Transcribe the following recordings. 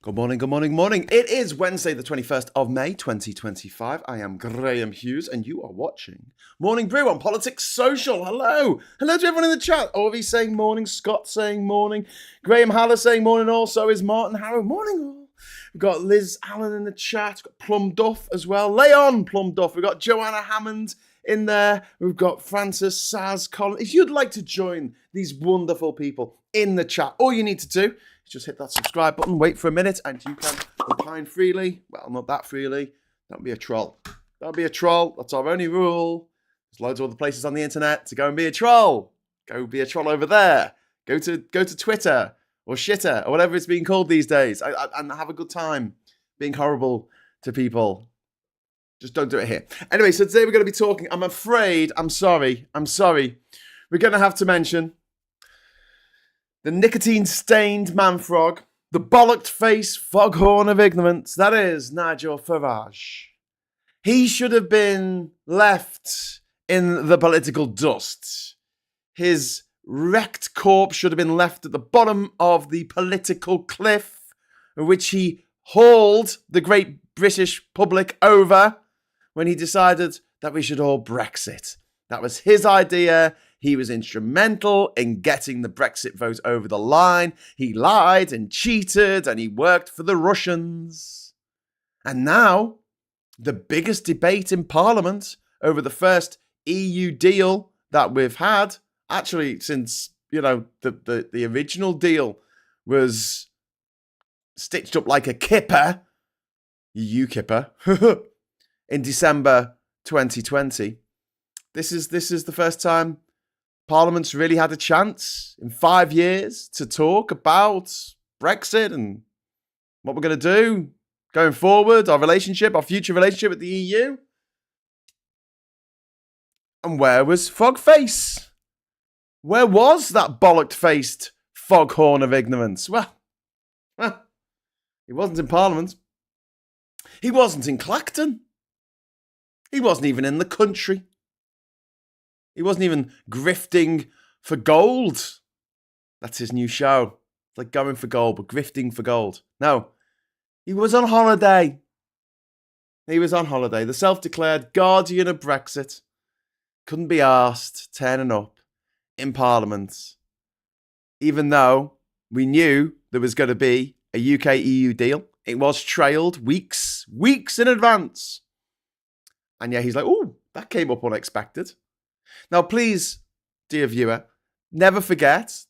Good morning, good morning, morning. It is Wednesday, the 21st of May, 2025. I am Graham Hughes, and you are watching Morning Brew on Politics Social. Hello. Hello to everyone in the chat. Orvie saying morning, Scott saying morning, Graham Haller saying morning, also is Martin Harrow. Morning all. We've got Liz Allen in the chat. We've got Plum Duff as well. Leon Plum Duff. We've got Joanna Hammond in there. We've got Francis, Saz, Colin. If you'd like to join these wonderful people in the chat, all you need to do is just hit that subscribe button, wait for a minute, and you can opine freely. Well, not that freely. Don't be a troll. Don't be a troll. That's our only rule. There's loads of other places on the internet to go and be a troll. Go be a troll over there. Go to Twitter or Shitter or whatever it's being called these days, and have a good time being horrible to people. Just don't do it here. Anyway, so today we're going to be talking, I'm sorry, we're going to have to mention the nicotine-stained man-frog, the bollocked-face foghorn of ignorance, that is Nigel Farage. He should have been left in the political dust. His wrecked corpse should have been left at the bottom of the political cliff, which he hauled the great British public over when he decided that we should all Brexit. That was his idea. He was instrumental in getting the Brexit vote over the line. He lied and cheated and he worked for the Russians. And now, the biggest debate in Parliament over the first EU deal that we've had, actually since, the original deal was stitched up like a kipper, EU kipper, in December 2020. This is the first time Parliament's really had a chance in 5 years to talk about Brexit and what we're going to do going forward, our future relationship with the EU. And where was Fogface? Where was that bollocked-faced foghorn of ignorance? Well, he wasn't in Parliament. He wasn't in Clacton. He wasn't even in the country. He wasn't even grifting for gold. That's his new show. It's like going for gold, but grifting for gold. No, he was on holiday. He was on holiday. The self-declared guardian of Brexit couldn't be arsed turning up in Parliament, even though we knew there was going to be a UK-EU deal. It was trailed weeks in advance. And yeah, he's like, oh, that came up unexpected. Now, please, dear viewer, never forget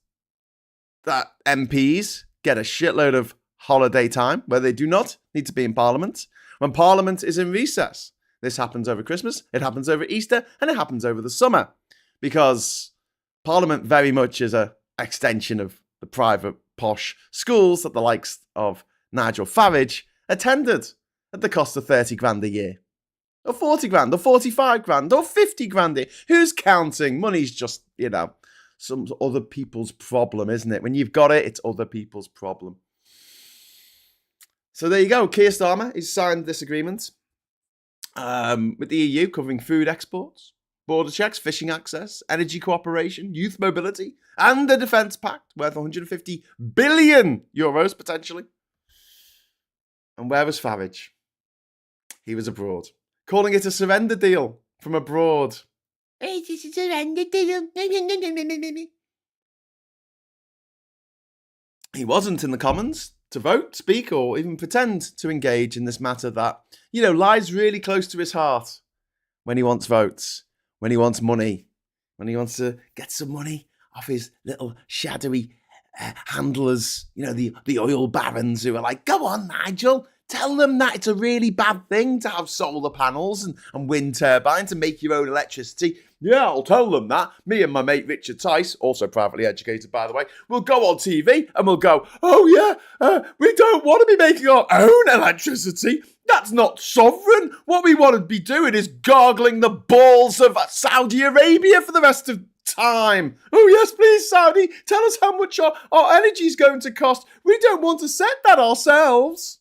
that MPs get a shitload of holiday time where they do not need to be in Parliament when Parliament is in recess. This happens over Christmas, it happens over Easter, and it happens over the summer because Parliament very much is an extension of the private posh schools that the likes of Nigel Farage attended at the cost of 30 grand a year. Or 40 grand, or 45 grand, or 50 grand. Who's counting? Money's just, some other people's problem, isn't it? When you've got it, it's other people's problem. So there you go. Keir Starmer has signed this agreement with the EU covering food exports, border checks, fishing access, energy cooperation, youth mobility, and a defence pact worth 150 billion euros potentially. And where was Farage? He was abroad. Calling it a surrender deal from abroad. It's a surrender deal. He wasn't in the Commons to vote, speak, or even pretend to engage in this matter that, lies really close to his heart when he wants votes, when he wants money, when he wants to get some money off his little shadowy handlers, the oil barons who are like, go on, Nigel. Tell them that it's a really bad thing to have solar panels and wind turbines and make your own electricity. Yeah, I'll tell them that. Me and my mate Richard Tice, also privately educated by the way, will go on TV and we'll go, oh yeah, we don't want to be making our own electricity. That's not sovereign. What we want to be doing is gargling the balls of Saudi Arabia for the rest of time. Oh yes, please, Saudi, tell us how much our energy is going to cost. We don't want to set that ourselves.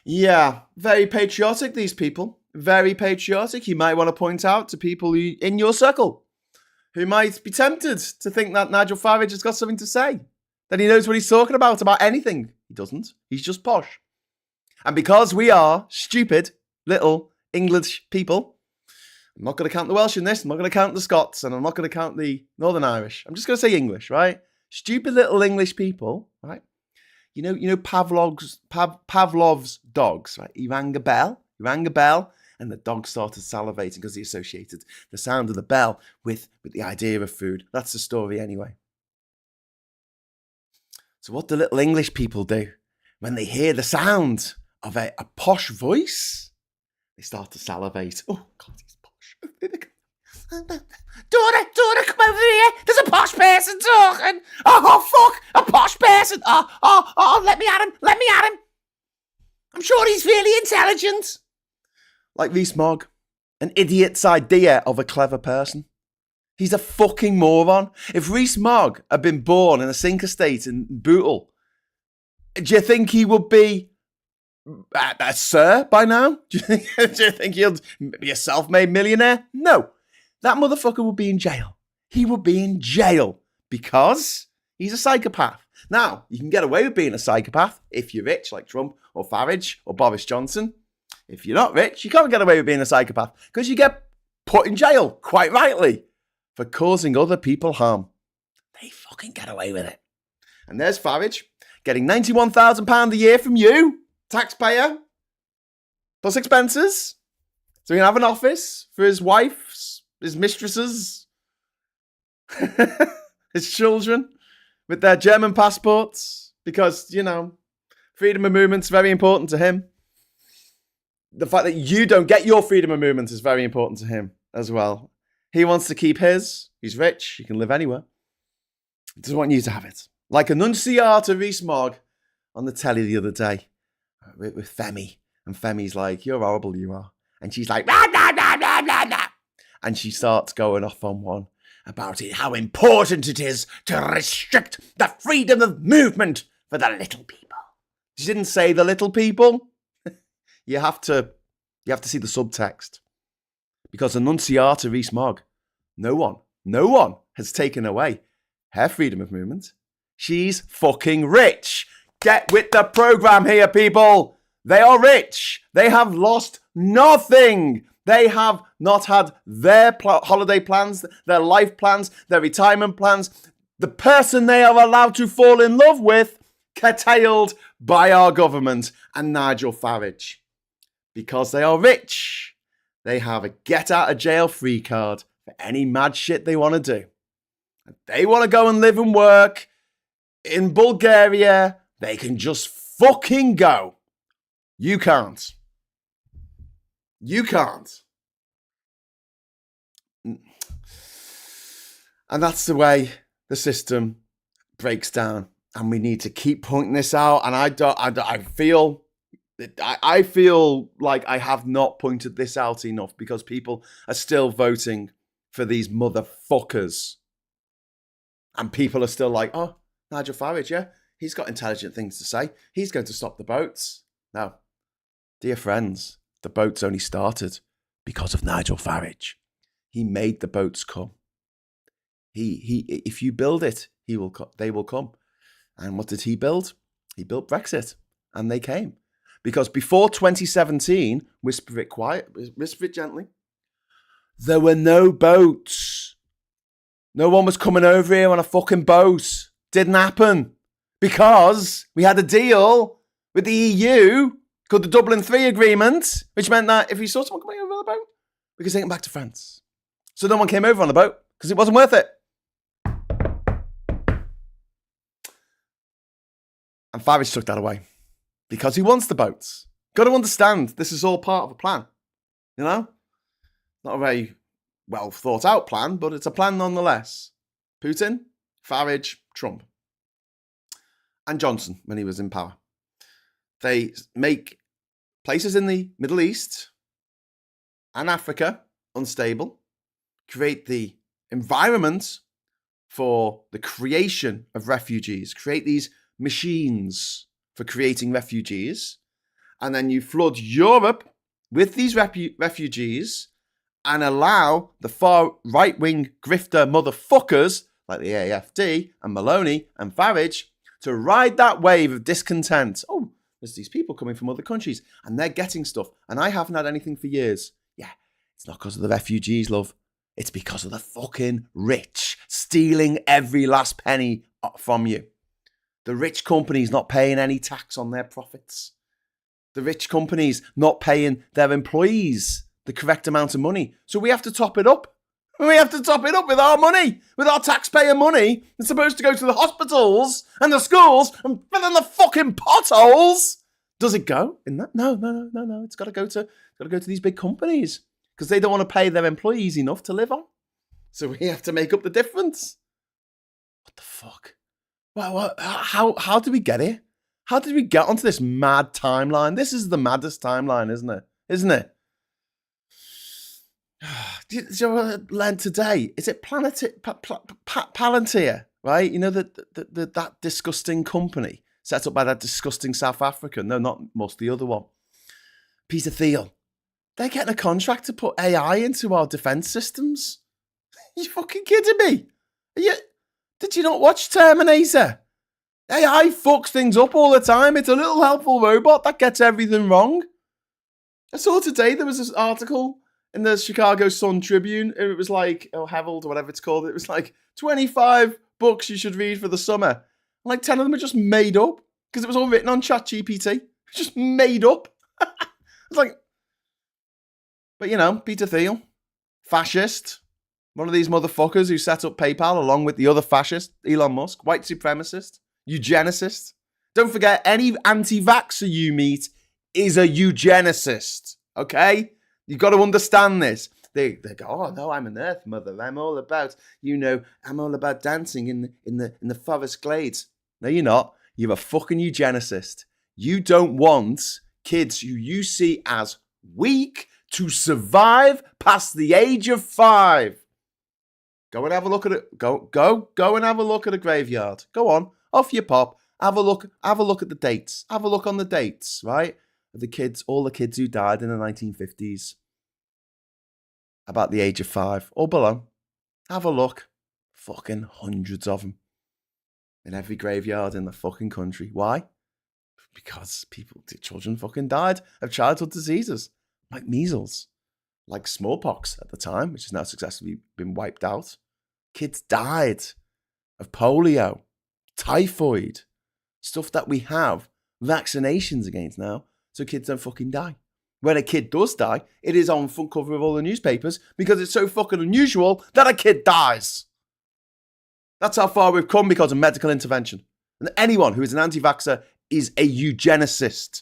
Yeah, very patriotic, these people. Very patriotic. You might want to point out to people in your circle who might be tempted to think that Nigel Farage has got something to say. that he knows what he's talking about anything. He doesn't. He's just posh. And because we are stupid little English people, I'm not going to count the Welsh in this. I'm not going to count the Scots, and I'm not going to count the Northern Irish. I'm just going to say English, right? Stupid little English people, right? You know Pavlov's dogs, right? He rang a bell, and the dog started salivating because he associated the sound of the bell with the idea of food. That's the story anyway. So what do little English people do when they hear the sound of a posh voice? They start to salivate. Oh, God, he's posh. Daughter, come over here. There's a posh person talking. Oh, fuck, a posh person. Oh, let me at him. I'm sure he's really intelligent. Like Rees-Mogg, an idiot's idea of a clever person. He's a fucking moron. If Rees-Mogg had been born in a sink estate in Bootle, do you think he would be a sir by now? Do you think he'll be a self-made millionaire? No. That motherfucker would be in jail. He would be in jail because he's a psychopath. Now, you can get away with being a psychopath if you're rich, like Trump or Farage or Boris Johnson. If you're not rich, you can't get away with being a psychopath because you get put in jail, quite rightly, for causing other people harm. They fucking get away with it. And there's Farage getting £91,000 a year from you, taxpayer, plus expenses. So he can have an office for his wives, his mistresses, his children with their German passports because, freedom of movement's very important to him. The fact that you don't get your freedom of movement is very important to him as well. He wants to keep his. He's rich. He can live anywhere. He doesn't want you to have it. Like Annunciata Rees-Mogg on the telly the other day with Femi. And Femi's like, you're horrible, you are. And she's like, blah, blah, blah, blah, blah, blah. And she starts going off on one about it, how important it is to restrict the freedom of movement for the little people. She didn't say the little people. You have to see the subtext. Because Annunciata Rees-Mogg, no one has taken away her freedom of movement. She's fucking rich. Get with the program here, people. They are rich. They have lost nothing. They have not had their holiday plans, their life plans, their retirement plans. The person they are allowed to fall in love with curtailed by our government and Nigel Farage. Because they are rich, they have a get-out-of-jail-free card for any mad shit they want to do. If they want to go and live and work in Bulgaria, they can just fucking go. You can't. You can't. And that's the way the system breaks down. And we need to keep pointing this out. And I feel like I have not pointed this out enough because people are still voting for these motherfuckers. And people are still like, oh, Nigel Farage, yeah, he's got intelligent things to say. He's going to stop the boats. No. Dear friends, the boats only started because of Nigel Farage. He made the boats come. If you build it, they will come. And what did he build? He built Brexit. And they came. Because before 2017, whisper it gently, there were no boats. No one was coming over here on a fucking boat. Didn't happen. Because we had a deal with the EU called the Dublin 3 Agreement, which meant that if we saw someone coming over on the boat, we could take them back to France. So no one came over on the boat because it wasn't worth it. And Farage took that away. Because he wants the boats. Got to understand, this is all part of a plan. Not a very well thought out plan, but it's a plan nonetheless. Putin, Farage, Trump. And Johnson, when he was in power. They make places in the Middle East and Africa unstable. Create the environment for the creation of refugees. Create these machines for creating refugees, and then you flood Europe with these refugees and allow the far right-wing grifter motherfuckers like the AFD and Maloney and Farage to ride that wave of discontent. Oh, there's these people coming from other countries and they're getting stuff and I haven't had anything for years. Yeah, it's not because of the refugees, love. It's because of the fucking rich stealing every last penny from you. The rich companies not paying any tax on their profits. The rich companies not paying their employees the correct amount of money. So we have to top it up. We have to top it up with our money, with our taxpayer money. It's supposed to go to the hospitals and the schools and fill in the fucking potholes. Does it go in that? No. It's got to go to these big companies because they don't want to pay their employees enough to live on. So we have to make up the difference. What the fuck? Well, how did we get here? How did we get onto this mad timeline? This is the maddest timeline, isn't it? Isn't it? Did you learn today? Is it Palantir, right? You know, that disgusting company set up by that disgusting South African. No, not most the other one. Peter Thiel. They're getting a contract to put AI into our defense systems. Are you fucking kidding me? Did you not watch Terminator? AI fucks things up all the time. It's a little helpful robot that gets everything wrong. I saw today there was this article in the Chicago Sun-Tribune. It was like, Herald or whatever it's called. It was like 25 books you should read for the summer. Like 10 of them are just made up because it was all written on ChatGPT. Just made up. It's like, but you know, Peter Thiel, fascist, one of these motherfuckers who set up PayPal along with the other fascist, Elon Musk, white supremacist, eugenicist. Don't forget, any anti-vaxxer you meet is a eugenicist, okay? You've got to understand this. They go, oh no, I'm an earth mother. I'm all about, I'm all about dancing in the forest glades. No, you're not. You're a fucking eugenicist. You don't want kids who you see as weak to survive past the age of 5. Go and have a look at it. Go and have a look at a graveyard. Go on, off you pop. Have a look at the dates. Have a look on the dates, right? The kids, all the kids who died in the 1950s. About the age of 5 or below. Have a look. Fucking hundreds of them. In every graveyard in the fucking country. Why? Because children fucking died of childhood diseases. Like measles. Like smallpox at the time, which has now successfully been wiped out. Kids died of polio, typhoid, stuff that we have vaccinations against now, so kids don't fucking die. When a kid does die, it is on front cover of all the newspapers because it's so fucking unusual that a kid dies. That's how far we've come because of medical intervention. And anyone who is an anti-vaxxer is a eugenicist.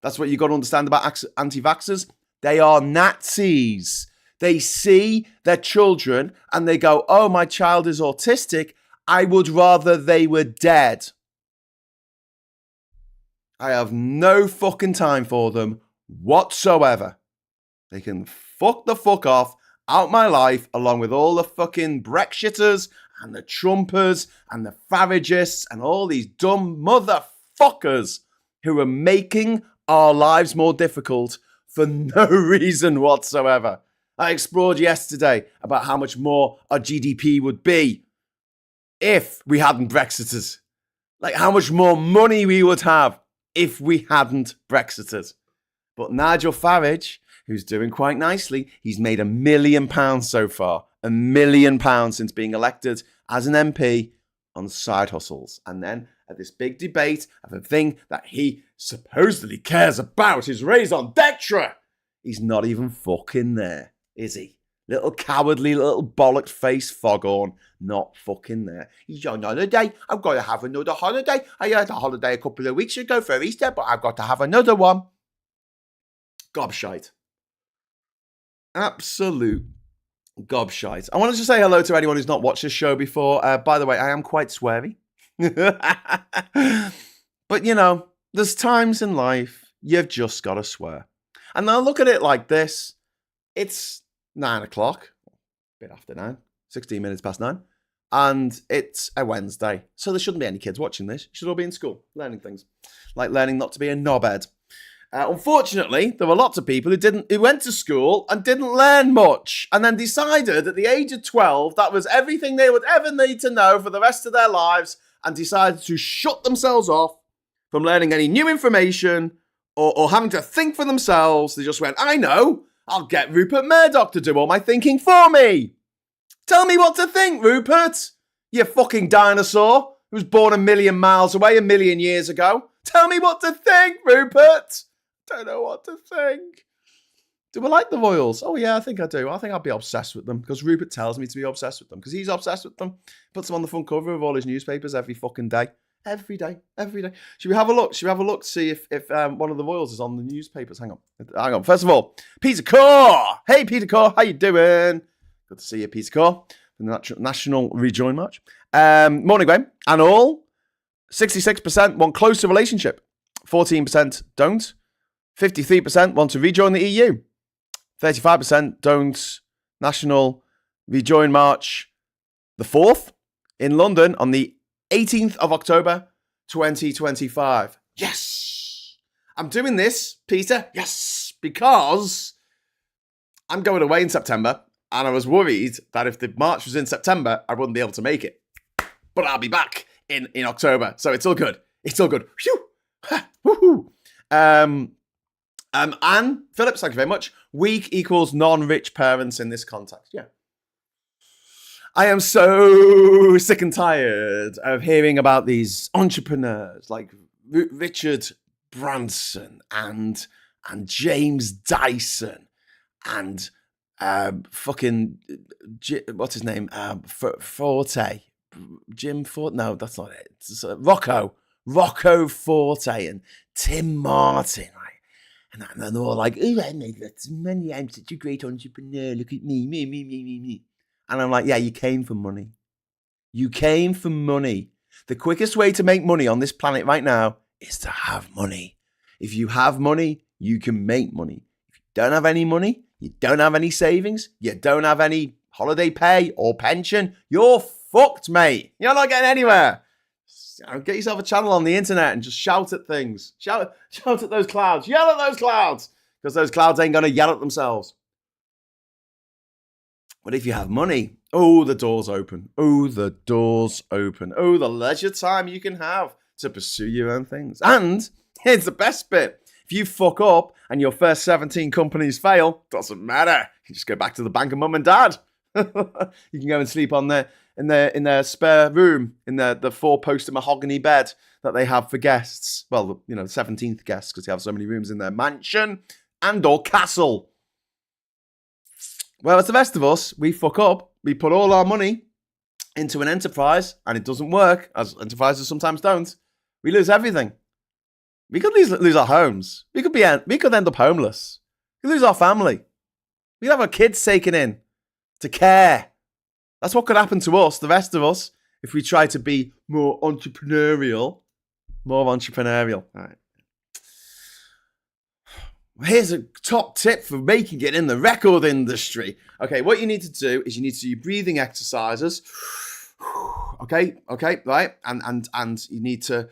That's what you've got to understand about anti-vaxxers. They are Nazis. They see their children and they go, oh, my child is autistic. I would rather they were dead. I have no fucking time for them whatsoever. They can fuck the fuck off out my life along with all the fucking Brexiters and the Trumpers and the Faragists and all these dumb motherfuckers who are making our lives more difficult for no reason whatsoever. I explored yesterday about how much more our GDP would be if we hadn't Brexited. Like how much more money we would have if we hadn't Brexited. But Nigel Farage, who's doing quite nicely, he's made £1 million so far. £1 million since being elected as an MP on side hustles. And then at this big debate of a thing that he supposedly cares about, his raison d'etre, he's not even fucking there, is he? Little cowardly, little bollocked face foghorn, not fucking there. He's on holiday. I've got to have another holiday. I had a holiday a couple of weeks ago for Easter, but I've got to have another one. Gobshite. Absolute gobshite. I wanted to say hello to anyone who's not watched this show before. By the way, I am quite sweary. But, you know, there's times in life you've just got to swear. And now look at it like this. It's 9 o'clock, a bit after 9, 16 minutes past 9. And it's a Wednesday. So there shouldn't be any kids watching this. You should all be in school, learning things. Like learning not to be a knobhead. Unfortunately, there were lots of people who went to school and didn't learn much, and then decided at the age of 12 that was everything they would ever need to know for the rest of their lives, and decided to shut themselves off from learning any new information or having to think for themselves. They just went, I know, I'll get Rupert Murdoch to do all my thinking for me. Tell me what to think, Rupert. You fucking dinosaur who was born a million miles away a million years ago. Tell me what to think, Rupert. Don't know what to think. Do I like the royals? Oh, yeah, I think I do. I think I'll be obsessed with them because Rupert tells me to be obsessed with them because he's obsessed with them. Puts them on the front cover of all his newspapers every fucking day. Every day. Should we have a look? To see if one of the royals is on the newspapers? Hang on. First of all, Peter Core. Hey, Peter Core. How you doing? Good to see you, Peter Core. From the National Rejoin March. Morning, Graham. And all, 66% want closer relationship. 14% don't. 53% want to rejoin the EU. 35% don't. National Rejoin March the 4th in London on the 18th of October, 2025. Yes! I'm doing this, Peter. Yes! Because I'm going away in September and I was worried that if the march was in September, I wouldn't be able to make it. But I'll be back in October. So it's all good. Phew! Woohoo! Anne Phillips, thank you very much. Weak equals non-rich parents in this context. Yeah. I am so sick and tired of hearing about these entrepreneurs like Richard Branson and James Dyson and what's his name? Forte. Jim Forte? No, that's not it. It's Rocco Forte and Tim Martin, right? And they're all like, oh, I made lots of money. I'm such a great entrepreneur. Look at me. And I'm like, yeah, you came for money. You came for money. The quickest way to make money on this planet right now is to have money. If you have money, you can make money. If you don't have any money, you don't have any savings, you don't have any holiday pay or pension, you're fucked, mate. You're not getting anywhere. Get yourself a channel on the internet and just shout at things. Shout at those clouds. Yell at those clouds. Because those clouds ain't going to yell at themselves. But if you have money, the door's open. The door's open. The leisure time you can have to pursue your own things. And here's the best bit. If you fuck up and your first 17 companies fail, doesn't matter. You just go back to the bank of mum and dad. You can go and sleep on in their spare room, in the 4-poster mahogany bed that they have for guests. Well, 17th guests, because they have so many rooms in their mansion and or castle. Well, as the rest of us, we fuck up. We put all our money into an enterprise and it doesn't work, as enterprises sometimes don't. We lose everything. We could lose our homes. We could end up homeless. We could lose our family. We could have our kids taken in to care. That's what could happen to us, the rest of us, if we try to be more entrepreneurial. All right. Here's a top tip for making it in the record industry. Okay, what you need to do is you need to do your breathing exercises. Okay, right, and you need to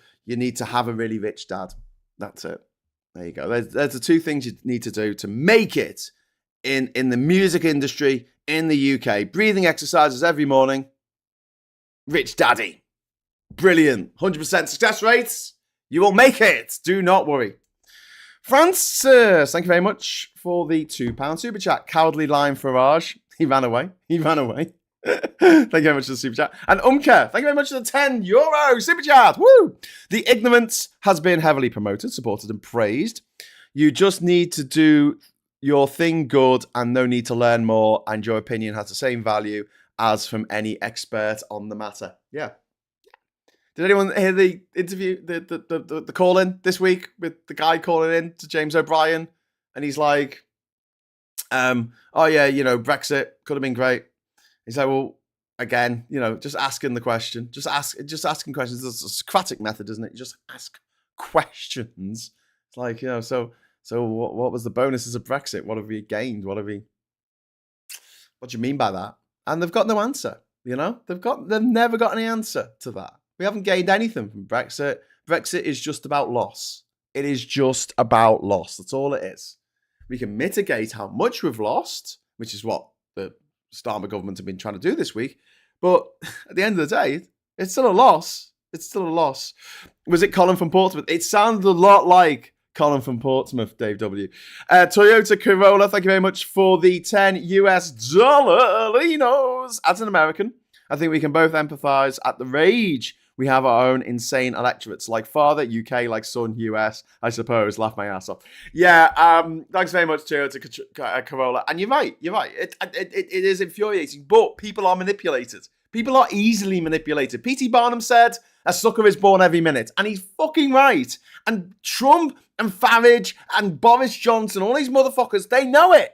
have a really rich dad. That's it. There you go. There's the two things you need to do to make it in the music industry in the UK. Breathing exercises every morning. Rich daddy. Brilliant. 100% success rates. You will make it. Do not worry. Francis, thank you very much for the £2 super chat. Cowardly Lion Farage. He ran away. Thank you very much for the super chat. And Umka, thank you very much for the €10 super chat. Woo! The ignorance has been heavily promoted, supported, and praised. You just need to do your thing good and no need to learn more, and your opinion has the same value as from any expert on the matter. Yeah. Did anyone hear the interview, the call-in this week with the guy calling in to James O'Brien? And he's like, Brexit could have been great. He's like, well, again, just asking the question. Just asking questions. It's a Socratic method, isn't it? You just ask questions. It's like, so what was the bonuses of Brexit? What have we gained? What do you mean by that? And they've got no answer. They've never got any answer to that. We haven't gained anything from Brexit. Brexit is just about loss. It is just about loss. That's all it is. We can mitigate how much we've lost, which is what the Starmer government have been trying to do this week. But at the end of the day, it's still a loss. It's still a loss. Was it Colin from Portsmouth? It sounded a lot like Colin from Portsmouth, Dave W. Toyota Corolla, thank you very much for the $10 Linos. As an American, I think we can both empathize at the rage. We have our own insane electorates, like father, UK, like son, US, I suppose. Laugh my ass off. Yeah, thanks very much, Toyota Corolla. And you're right. It is infuriating, but people are manipulated. People are easily manipulated. P.T. Barnum said, a sucker is born every minute. And he's fucking right. And Trump and Farage and Boris Johnson, all these motherfuckers, they know it.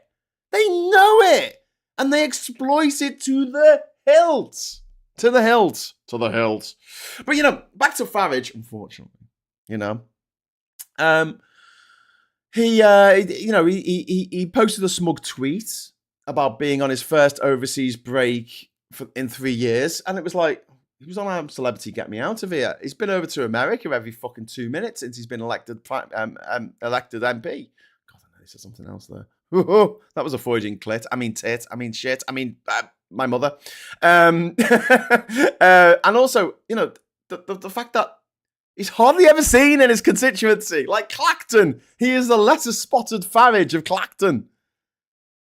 They know it. And they exploit it to the hilt. To the hilt. To the hilt. But, back to Farage, unfortunately, He posted a smug tweet about being on his first overseas break in 3 years. And it was like, he was on Celebrity Get Me Out of Here. He's been over to America every fucking 2 minutes since he's been elected elected MP. God, I know he said something else there. That was a foraging clit. I mean tit. I mean shit. I mean my mother. And also, the fact that he's hardly ever seen in his constituency. Like Clacton. He is the letter-spotted Farage of Clacton.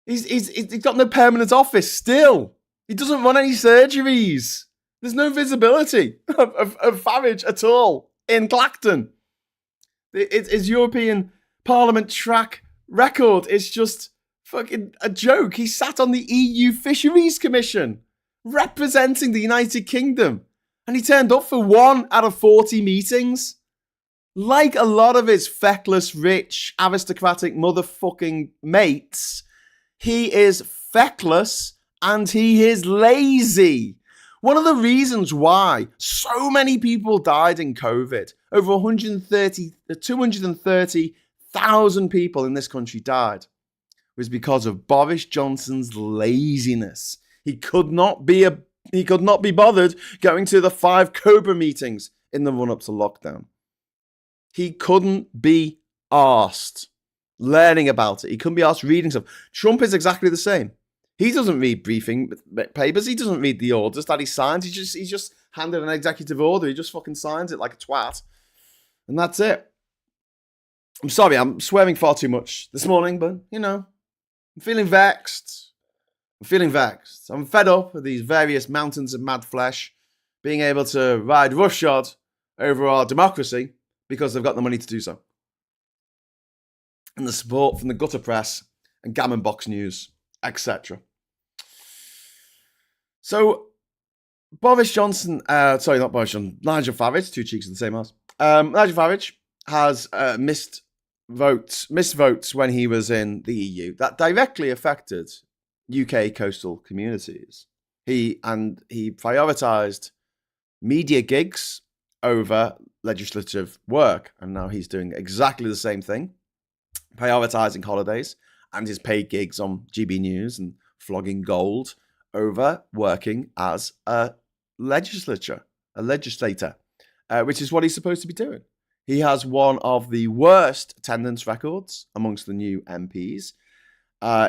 He's got no permanent office still. He doesn't run any surgeries. There's no visibility of Farage at all in Clacton. His European Parliament track record is just fucking a joke. He sat on the EU Fisheries Commission representing the United Kingdom. And he turned up for 1 out of 40 meetings. Like a lot of his feckless, rich, aristocratic motherfucking mates, he is feckless and he is lazy. One of the reasons why so many people died in COVID, over 230,000 people in this country died, was because of Boris Johnson's laziness. He could not be bothered going to the 5 Cobra meetings in the run-up to lockdown. He couldn't be arsed learning about it. He couldn't be asked reading stuff. Trump is exactly the same. He doesn't read briefing papers. He doesn't read the orders that he signs. He's just handed an executive order. He just fucking signs it like a twat. And that's it. I'm sorry, I'm swearing far too much this morning, but, I'm feeling vexed. I'm fed up with these various mountains of mad flesh being able to ride roughshod over our democracy because they've got the money to do so. And the support from the gutter press and gammon box news, etc. So, Boris Johnson, not Boris Johnson, Nigel Farage, 2 cheeks of the same ass. Nigel Farage has missed votes when he was in the EU. That directly affected UK coastal communities. He prioritised media gigs over legislative work, and now he's doing exactly the same thing, prioritising holidays and his paid gigs on GB News and flogging gold over working as a legislator, which is what he's supposed to be doing. He has one of the worst attendance records amongst the new MPs.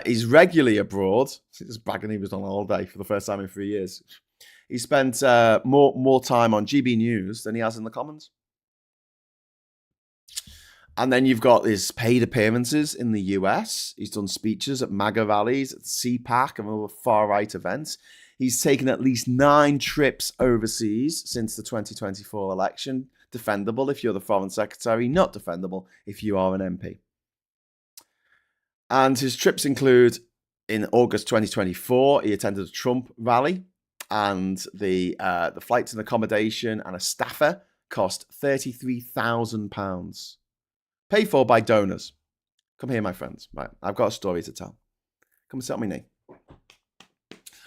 He's regularly abroad. This bragging he was on holiday for the first time in 3 years. He spent more time on GB News than he has in the Commons. And then you've got his paid appearances in the US. He's done speeches at MAGA rallies, at CPAC, and other far-right events. He's taken at least 9 trips overseas since the 2024 election. Defendable if you're the Foreign Secretary, not defendable if you are an MP. And his trips include, in August 2024, he attended a Trump rally, and the flights and accommodation and a staffer cost £33,000. Paid for by donors. Come here, my friends. Right, I've got a story to tell. Come and sit on my knee.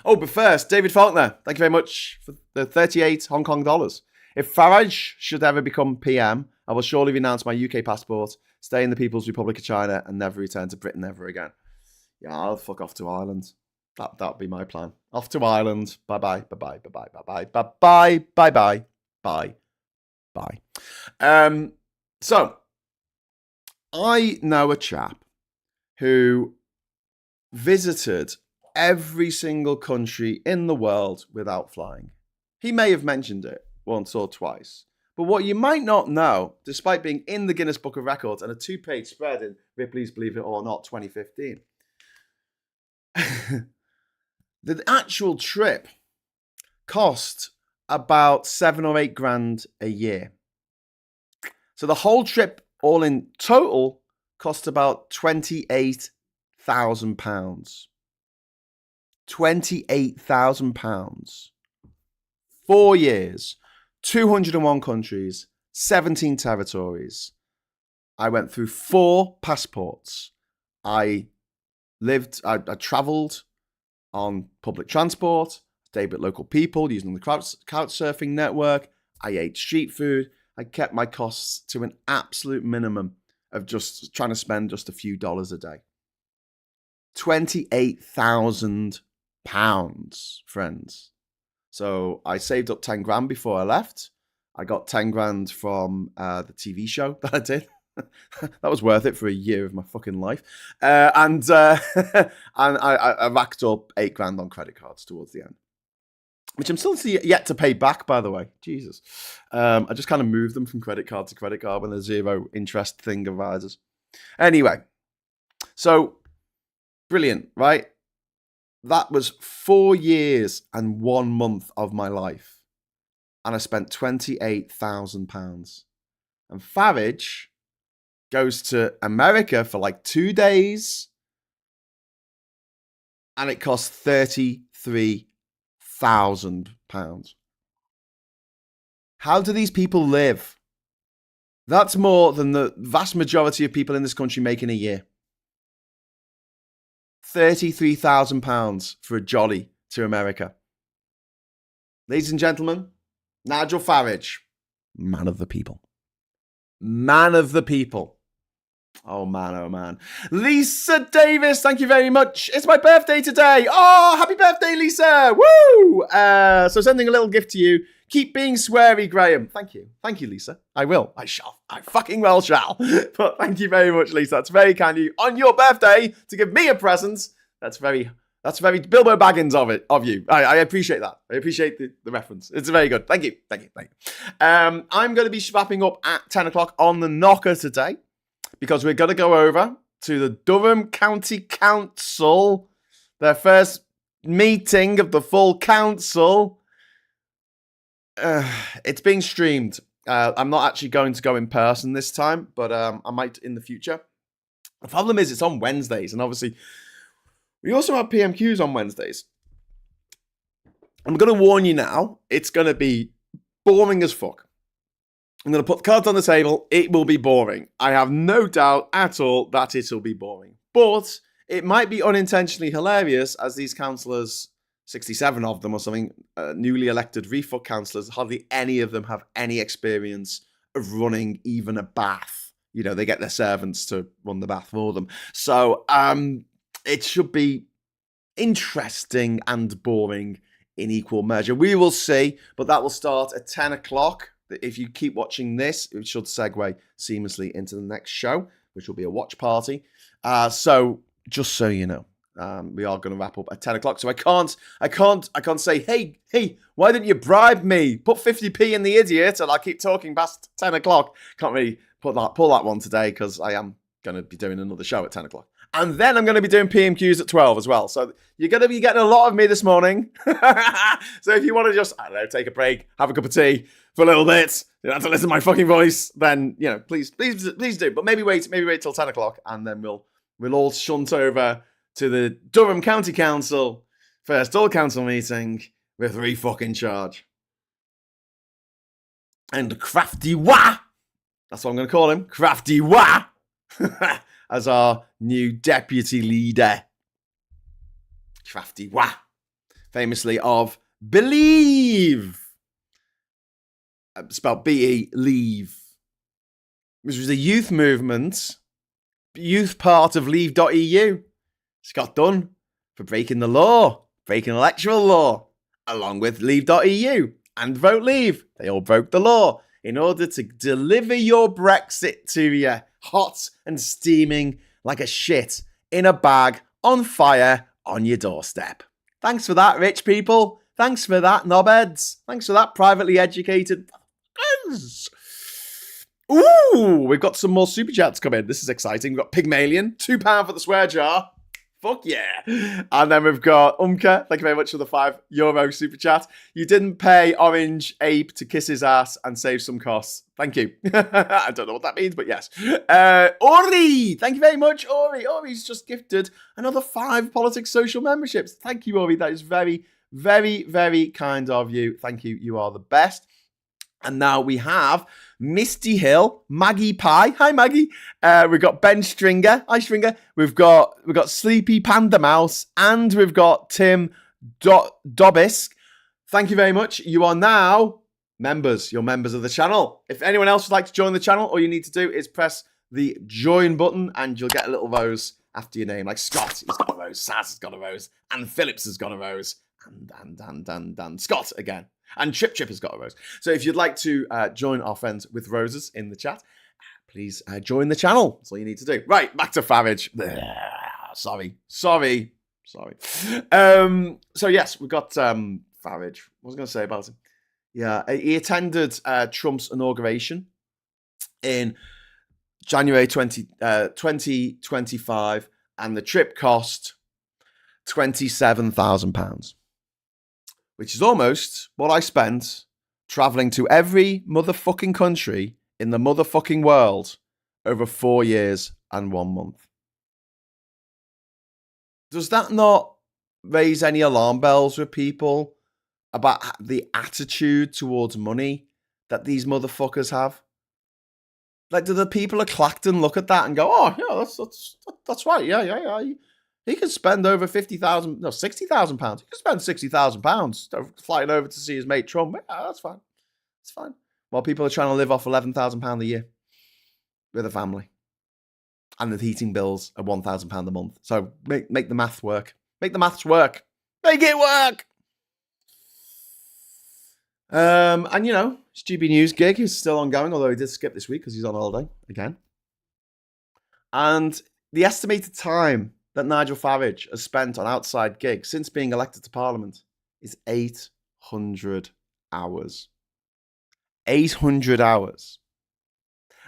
Oh, but first, David Faulkner, thank you very much for the 38 Hong Kong dollars. If Farage should ever become PM, I will surely renounce my UK passport, stay in the People's Republic of China, and never return to Britain ever again. Yeah, I'll fuck off to Ireland. That'd be my plan. Off to Ireland. Bye-bye, bye-bye, bye-bye, bye-bye, bye-bye, bye-bye, bye-bye. So, I know a chap who visited every single country in the world without flying. He may have mentioned it once or twice, But what you might not know, despite being in the Guinness Book of Records and a 2-page spread in Ripley's Believe It or Not 2015, the actual trip cost about 7 or 8 grand a year. So the whole trip, all in total, cost about £28,000. £28,000. 4 years, 201 countries, 17 territories. I went through 4 passports. I travelled on public transport, stayed with local people using the couch surfing network. I ate street food. I kept my costs to an absolute minimum of just trying to spend just a few dollars a day. £28,000, friends. So I saved up 10 grand before I left. I got 10 grand from the TV show that I did. That was worth it for a year of my fucking life. And I racked up 8 grand on credit cards towards the end, which I'm still yet to pay back, by the way. Jesus. I just kind of moved them from credit card to credit card when the 0 interest thing arises. Anyway, so brilliant, right? That was 4 years and 1 month of my life. And I spent £28,000. And Farage goes to America for like 2 days. And it costs £33,000. How do these people live? That's more than the vast majority of people in this country make in a year. £33,000 for a jolly to America. Ladies and gentlemen, Nigel Farage, man of the people. Man of the people. Oh man, oh man. Lisa Davis, thank you very much. It's my birthday today. Oh, happy birthday, Lisa. Woo! So sending a little gift to you. Keep being sweary, Graham. Thank you. Thank you, Lisa. I will. I shall. I fucking well shall. But thank you very much, Lisa. That's very kind of you. On your birthday, to give me a present. That's very Bilbo Baggins of you. I appreciate that. I appreciate the reference. It's very good. Thank you. I'm going to be wrapping up at 10 o'clock on the knocker today, because we're going to go over to the Durham County Council, their first meeting of the full council. It's being streamed. I'm not actually going to go in person this time, but I might in the future. The problem is it's on Wednesdays, and obviously we also have PMQs on Wednesdays. I'm going to warn you now, it's going to be boring as fuck. I'm going to put the cards on the table. It will be boring. I have no doubt at all that it will be boring. But it might be unintentionally hilarious, as these councillors, 67 of them or something, newly elected refuck councillors, hardly any of them have any experience of running even a bath. You know, they get their servants to run the bath for them. So it should be interesting and boring in equal measure. We will see, but that will start at 10 o'clock. If you keep watching this, it should segue seamlessly into the next show, which will be a watch party. So just so you know, we are going to wrap up at 10 o'clock. So I can't say, hey, why didn't you bribe me? Put 50p in the idiot, and I'll keep talking past 10 o'clock. Can't really pull that one today, because I am going to be doing another show at 10 o'clock. And then I'm going to be doing PMQs at 12 as well. So you're going to be getting a lot of me this morning. So if you want to just, I don't know, take a break, have a cup of tea for a little bit, you don't have to listen to my fucking voice, then, you know, please do. But maybe wait till 10 o'clock, and then we'll all shunt over to the Durham County Council first all council meeting with refuck in charge. And Crafty Wah, that's what I'm going to call him, Crafty Wah, as our new deputy leader. Crafty Wah, famously of Believe, spelled B-E, Leave, which was a youth movement, youth part of Leave.eu. It's got done for breaking the law, breaking electoral law, along with Leave.eu and Vote Leave. They all broke the law in order to deliver your Brexit to you, hot and steaming like a shit in a bag, on fire, on your doorstep. Thanks for that, rich people. Thanks for that, knobheads. Thanks for that, privately educated Yes! Ooh, we've got some more super chats coming. This is exciting. We've got Pygmalion, £2 for the swear jar. Fuck yeah. And then we've got Umka. Thank you very much for the €5 super chat. You didn't pay Orange Ape to kiss his ass and save some costs. Thank you. I don't know what that means, but yes. Ori. Thank you very much, Ori. Ori's just gifted another 5 Politics Social memberships. Thank you, Ori. That is very, very, very kind of you. Thank you. You are the best. And now we have Misty Hill, Maggie Pie. Hi, Maggie. We've got Ben Stringer. Hi, Stringer. We've got Sleepy Panda Mouse, and we've got Tim Dobisk. Thank you very much. You are now members. You're members of the channel. If anyone else would like to join the channel, all you need to do is press the join button, and you'll get a little rose after your name. Like Scott, he's got a rose. Saz has got a rose. And Phillips has got a rose. And Scott again. And Chip has got a rose. So if you'd like to join our friends with roses in the chat, please join the channel. That's all you need to do. Right, back to Farage. Sorry. So yes, we've got Farage. What was I going to say about him? Yeah, he attended Trump's inauguration in January 2025, and the trip cost £27,000. Which is almost what I spent traveling to every motherfucking country in the motherfucking world over 4 years and 1 month. Does that not raise any alarm bells with people about the attitude towards money that these motherfuckers have? Like, do the people of Clacton look at that and go, oh, yeah, that's right, yeah. He could spend over £60,000. He could spend £60,000 flying over to see his mate Trump. Yeah, that's fine. It's fine. While people are trying to live off £11,000 a year with a family, and the heating bills are £1,000 a month. So make the math work. Make the maths work. Make it work. And his GB News gig is still ongoing, although he did skip this week because he's on holiday again. And the estimated time that Nigel Farage has spent on outside gigs since being elected to Parliament is 800 hours. 800 hours.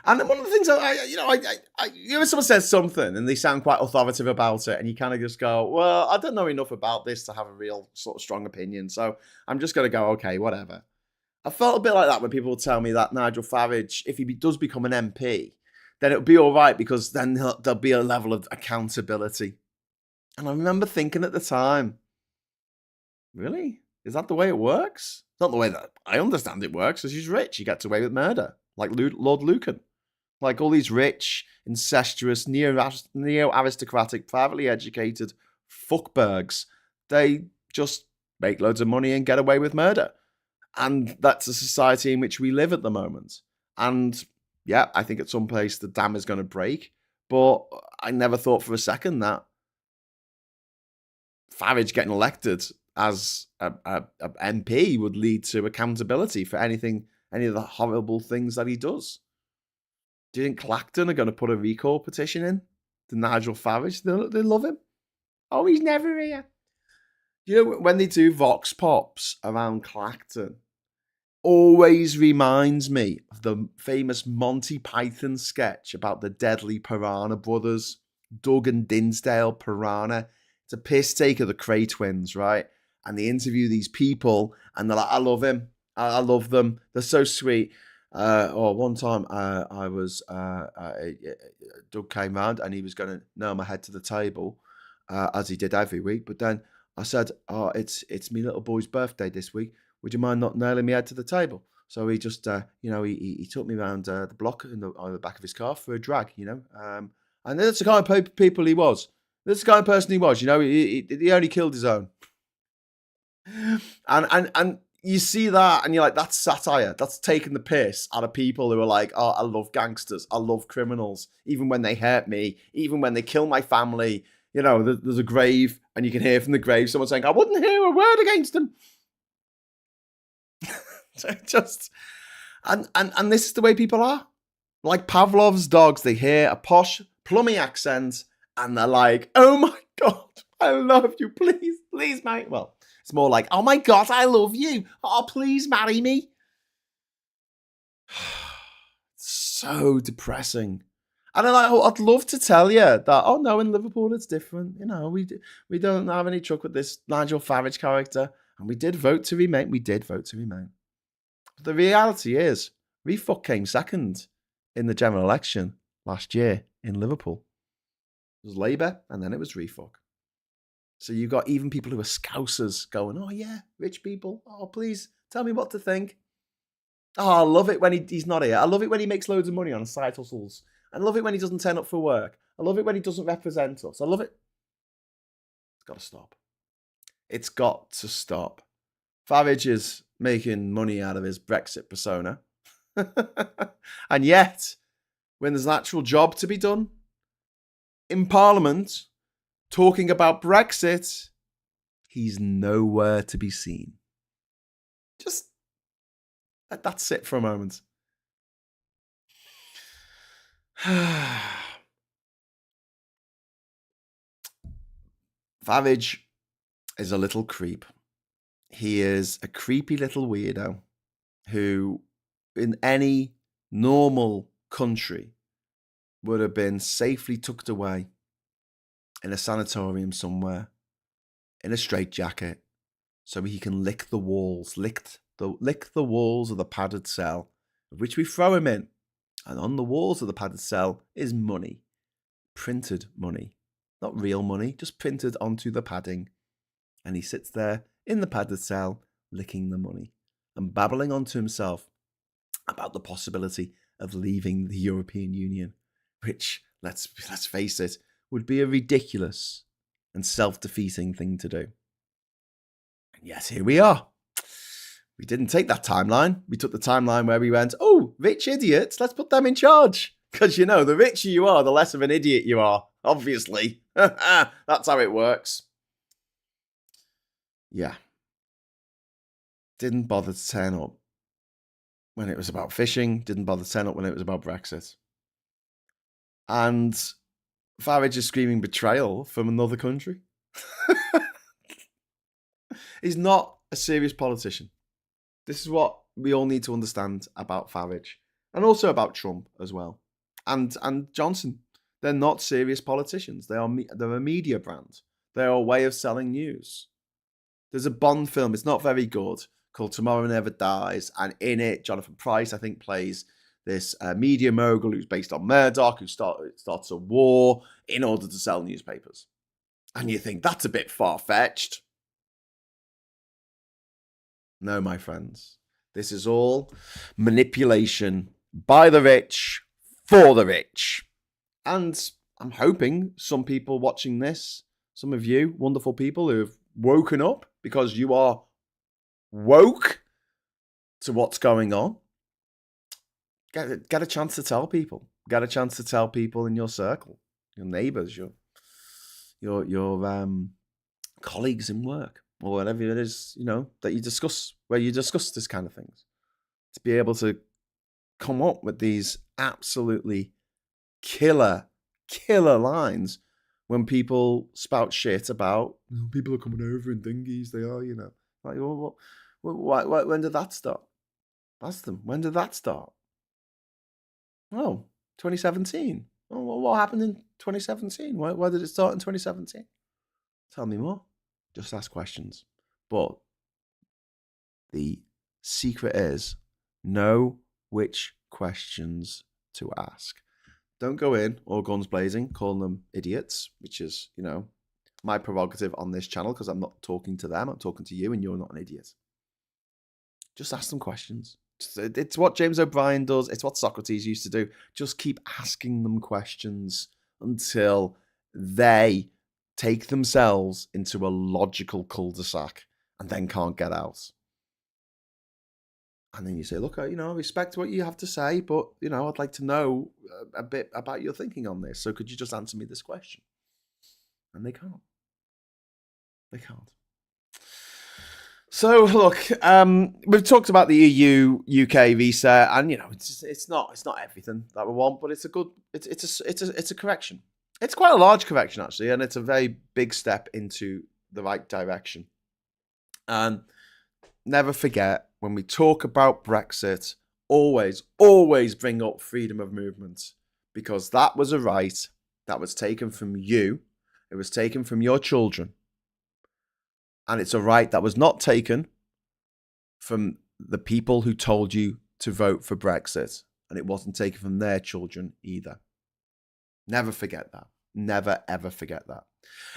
And one of the things when someone says something and they sound quite authoritative about it, and you kind of just go, well, I don't know enough about this to have a real sort of strong opinion, so I'm just going to go, okay, whatever. I felt a bit like that when people would tell me that Nigel Farage, if he does become an MP, then it'll be all right because then there'll be a level of accountability. And I remember thinking at the time, really? Is that the way it works? It's not the way that I understand it works, because he's rich. He gets away with murder, like Lord Lucan. Like all these rich, incestuous, neo-aristocratic, privately educated fuckbergs, they just make loads of money and get away with murder. And that's the society in which we live at the moment. And yeah, I think at some place the dam is going to break. But I never thought for a second that Farage getting elected as a MP would lead to accountability for any of the horrible things that he does. Do you think Clacton are going to put a recall petition in to Nigel Farage? They love him. Oh, he's never here. When they do Vox Pops around Clacton, always reminds me of the famous Monty Python sketch about the deadly Piranha brothers, Doug and Dinsdale Piranha. It's a piss take of the Cray twins, right? And they interview these people, and they're like, I love him. I love them. They're so sweet. One time Doug came round and he was going to nail my head to the table, as he did every week. But then I said, oh, it's me little boy's birthday this week. Would you mind not nailing me head to the table? So he just, he took me around the block on the back of his car for a drag, and that's the kind of people he was. That's the kind of person he was, he only killed his own. And you see that and you're like, that's satire. That's taking the piss out of people who are like, oh, I love gangsters. I love criminals. Even when they hurt me, even when they kill my family, there's a grave and you can hear from the grave someone saying, I wouldn't hear a word against them. And this is the way people are. Like Pavlov's dogs, they hear a posh, plummy accent and they're like, oh my God, I love you. Please, mate. Well, it's more like, oh my God, I love you. Oh, please marry me. So depressing. And I'd love to tell you that, oh no, in Liverpool it's different. We don't have any truck with this Nigel Farage character. And we did vote to remain. We did vote to remain. But the reality is, refuck came second in the general election last year in Liverpool. It was Labour and then it was refuck. So you got even people who are scousers going, oh yeah, rich people. Oh, please tell me what to think. Oh, I love it when he's not here. I love it when he makes loads of money on side hustles. I love it when he doesn't turn up for work. I love it when he doesn't represent us. I love it. It's got to stop. It's got to stop. Farage is making money out of his Brexit persona. And yet, when there's an actual job to be done in Parliament, talking about Brexit, he's nowhere to be seen. Just let that sit for a moment. Farage is a little creep. He is a creepy little weirdo who, in any normal country, would have been safely tucked away in a sanatorium somewhere, in a straitjacket, so he can lick the walls, lick the walls of the padded cell, of which we throw him in. And on the walls of the padded cell is money, printed money, not real money, just printed onto the padding. And he sits there in the padded cell, licking the money and babbling onto himself about the possibility of leaving the European Union, which, let's face it, would be a ridiculous and self-defeating thing to do. And yes, here we are. We didn't take that timeline. We took the timeline where we went, oh, rich idiots, let's put them in charge. Because, the richer you are, the less of an idiot you are, obviously. That's how it works. Yeah. Didn't bother to turn up when it was about fishing. Didn't bother to turn up when it was about Brexit. And Farage is screaming betrayal from another country. He's not a serious politician. This is what we all need to understand about Farage. And also about Trump as well. And Johnson. They're not serious politicians. They're a media brand. They're a way of selling news. There's a Bond film, it's not very good, called Tomorrow Never Dies. And in it, Jonathan Pryce, I think, plays this media mogul who's based on Murdoch, who starts a war in order to sell newspapers. And you think, that's a bit far-fetched. No, my friends. This is all manipulation by the rich, for the rich. And I'm hoping some people watching this, some of you wonderful people who have woken up because you are woke to what's going on, get a chance to tell people. Get a chance to tell people in your circle, your neighbours, your colleagues in work, or whatever it is, that you discuss, where you discuss this kind of things. To be able to come up with these absolutely killer lines when people spout shit about people are coming over in dinghies, they are, Like, when did that start? Ask them, when did that start? Oh, 2017. Oh, well, what happened in 2017? Why did it start in 2017? Tell me more. Just ask questions. But the secret is know which questions to ask. Don't go in all guns blazing, calling them idiots, which is, my prerogative on this channel because I'm not talking to them. I'm talking to you and you're not an idiot. Just ask them questions. It's what James O'Brien does. It's what Socrates used to do. Just keep asking them questions until they take themselves into a logical cul-de-sac and then can't get out. And then you say, look, I respect what you have to say, but, I'd like to know a bit about your thinking on this. So could you just answer me this question? And they can't. They can't. So look, we've talked about the EU UK visa, and it's not everything that we want, but it's a correction. It's quite a large correction actually, and it's a very big step into the right direction. And never forget, when we talk about Brexit, always bring up freedom of movement, because that was a right that was taken from you. It was taken from your children. And it's a right that was not taken from the people who told you to vote for Brexit. And it wasn't taken from their children either. Never forget that. Never, ever forget that.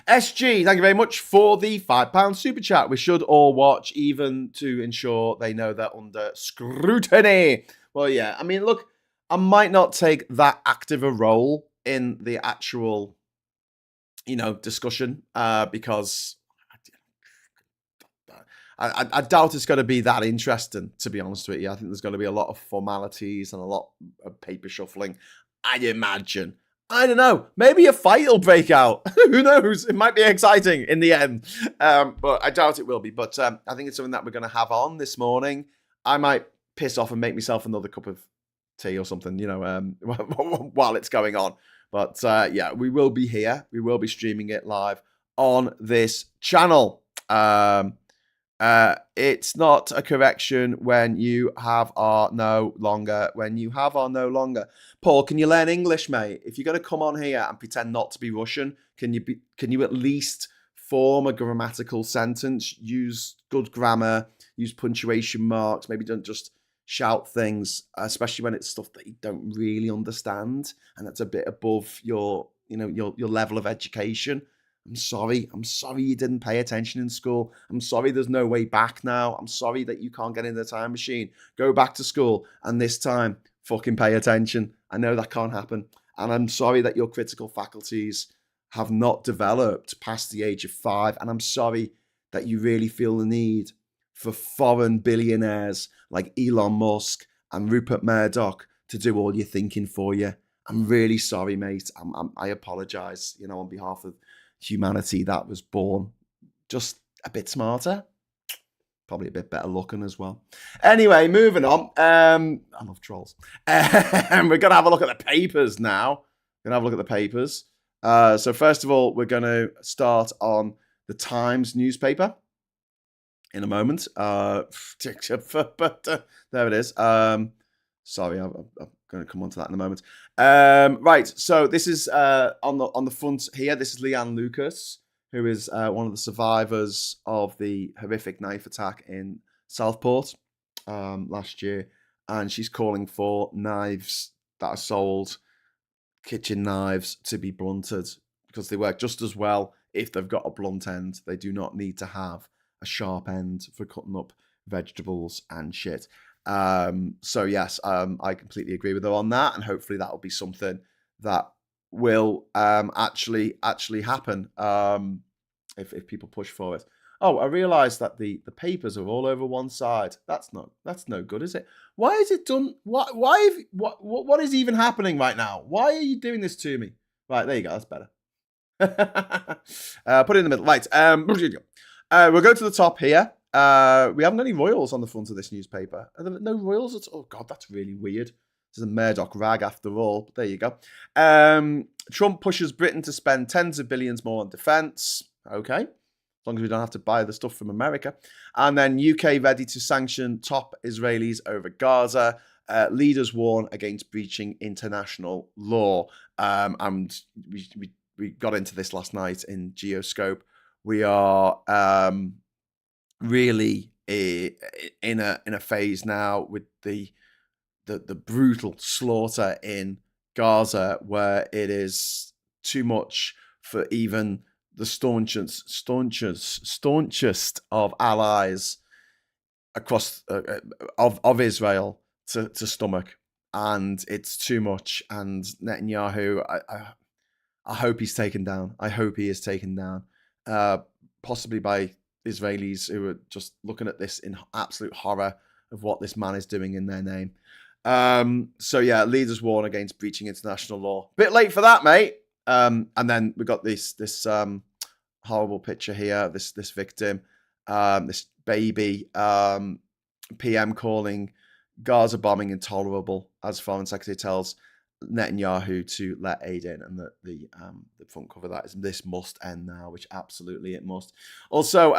SG, thank you very much for the £5 super chat. We should all watch, even to ensure they know they're under scrutiny. Well, yeah, I mean, look, I might not take that active a role in the actual, discussion, because I doubt it's going to be that interesting, to be honest with you. I think there's going to be a lot of formalities and a lot of paper shuffling, I imagine. I don't know. Maybe a fight will break out. Who knows? It might be exciting in the end. But I doubt it will be. But I think it's something that we're going to have on this morning. I might piss off and make myself another cup of tea or something, while it's going on. But yeah, we will be here. We will be streaming it live on this channel. It's not a correction when you have are no longer. When you have are no longer. Paul, can you learn English, mate? If you're going to come on here and pretend not to be Russian, can you at least form a grammatical sentence? Use good grammar. Use punctuation marks. Maybe don't just shout things, especially when it's stuff that you don't really understand and that's a bit above your level of education. I'm sorry you didn't pay attention in school. I'm sorry there's no way back now. I'm sorry that you can't get in the time machine. Go back to school and this time fucking pay attention. I know that can't happen. And I'm sorry that your critical faculties have not developed past the age of 5. And I'm sorry that you really feel the need for foreign billionaires like Elon Musk and Rupert Murdoch to do all your thinking for you. I'm really sorry, mate. I apologize, on behalf of humanity that was born just a bit smarter, probably a bit better looking as well. Anyway, moving on. I love trolls. We're gonna have a look at the papers now. So first of all, we're gonna start on the Times newspaper in a moment. But there it is. Sorry, I'm going to come on to that in a moment. Right, so this is on the front here. This is Leanne Lucas, who is one of the survivors of the horrific knife attack in Southport last year. And she's calling for knives that are sold, kitchen knives, to be blunted because they work just as well if they've got a blunt end. They do not need to have a sharp end for cutting up vegetables and shit. So yes, I completely agree with her on that, and hopefully that will be something that will actually happen if people push for it. Oh, I realised that the papers are all over one side. That's no good, is it? Why is it done? What is even happening right now? Why are you doing this to me? Right, there you go. That's better. Put it in the middle. Right. We'll go to the top here. We haven't got any royals on the front of this newspaper. Are there no royals at all? Oh, God, that's really weird. This is a Murdoch rag after all. But there you go. Trump pushes Britain to spend tens of billions more on defence. Okay. As long as we don't have to buy the stuff from America. And then UK ready to sanction top Israelis over Gaza. Leaders warn against breaching international law. And we got into this last night in Geoscope. We are really in a phase now with the brutal slaughter in Gaza, where it is too much for even the staunchest of allies across of Israel to stomach, and it's too much. And Netanyahu, I hope he's taken down. I hope he is taken down, possibly by Israelis who are just looking at this in absolute horror of what this man is doing in their name. So yeah, leaders warn against breaching international law. Bit late for that, mate. And then we got this horrible picture here. This victim, this baby. PM calling Gaza bombing intolerable as Foreign Secretary tells Netanyahu to let aid in, and the front cover of that is "This must end now," which absolutely it must. Also,